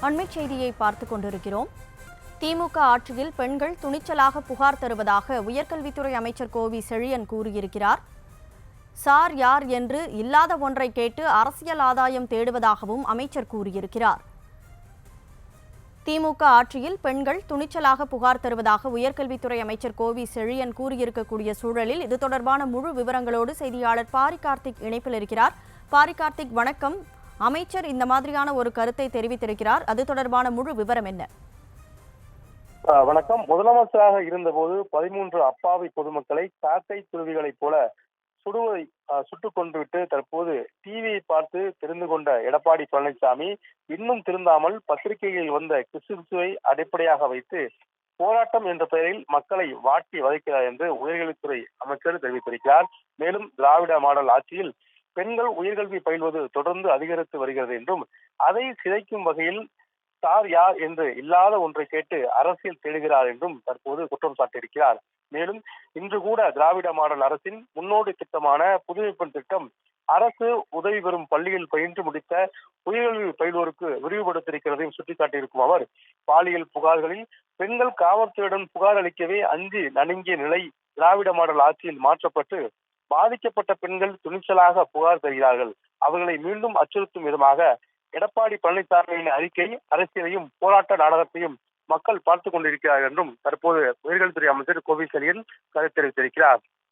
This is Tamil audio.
அண்மைச் செய்தியை பார்த்துக் கொண்டிருக்கிறோம். திமுக ஆட்சியில் பெண்கள் துணிச்சலாக புகார் தருவதாக உயர்கல்வித்துறை அமைச்சர் கோவி செழியன் கூறியிருக்கிறார். சார் யார் என்று இல்லாத ஒன்றை கேட்டு அரசியல் ஆதாயம் தேடுவதாகவும் அமைச்சர் கூறியிருக்கிறார். திமுக ஆட்சியில் பெண்கள் துணிச்சலாக புகார் தருவதாக உயர்கல்வித்துறை அமைச்சர் கோவி செழியன் கூறியிருக்கக்கூடிய சூழலில் இது தொடர்பான முழு விவரங்களோடு செய்தியாளர் பாரி கார்த்திக் இணைப்பில் இருக்கிறார். பாரி கார்த்திக், வணக்கம். அமைச்சர் இந்த மாதிரியான ஒரு கருத்தை தெரிவித்திருக்கிறார். அது தொடர்பான முழு விவரம் என்ன? வணக்கம். முதலமைச்சராக இருந்தபோது 13 அப்பாவி பொதுமக்களை காக்கை துருவிகளைப் போல சுட்டுக் கொன்றுவிட்டு தற்போது டிவியை பார்த்து தெரிந்து கொண்ட எடப்பாடி பழனிசாமி இன்னும் திருந்தாமல் பத்திரிகைகளில் வந்த கிசுகிசுவை அடிப்படையாக வைத்து போராட்டம் என்ற பெயரில் மக்களை வாட்டி வதைக்கிறார் என்று உயர்கல்வித்துறை அமைச்சர் தெரிவித்திருக்கிறார். மேலும் திராவிட மாடல் ஆட்சியில் பெண்கள் உயர்கல்வி பயில்வது தொடர்ந்து அதிகரித்து வருகிறது என்றும் அதை சிதைக்கும் வகையில் சார் யார் என்று இல்லாத ஒன்றை கேட்டு அரசியல் தேடுகிறார் என்றும் தற்போது குற்றம் சாட்டியிருக்கிறார். மேலும் இன்று கூட திராவிட மாடல் அரசின் முன்னோடி திட்டமான புதுமை பெண் திட்டம் அரசு உதவி பெறும் பள்ளியில் பயின்று முடித்த உயர்கல்வி பயில்வோருக்கு விரிவுபடுத்தியிருக்கிறதையும் சுட்டிக்காட்டியிருக்கும் அவர், பாலியல் புகார்களில் பெண்கள் காவல்துறையிடம் புகார் அளிக்கவே அஞ்சு நடுங்கிய நிலை திராவிட மாடல் ஆட்சியில் மாற்றப்பட்டு பாதிக்கப்பட்ட பெண்கள் துணிச்சலாக புகார் தருகிறார்கள். அவர்களை மீண்டும் அச்சுறுத்தும் விதமாக எடப்பாடி பழனிசாமியின் அறிக்கை அரசியலையும் போராட்ட நாடகத்தையும் மக்கள் பார்த்துக் கொண்டிருக்கிறார்கள் என்றும் தற்போது உயர்கல்வித்துறை அமைச்சர் கோவி செழியன் கருத்து தெரிவித்திருக்கிறார்.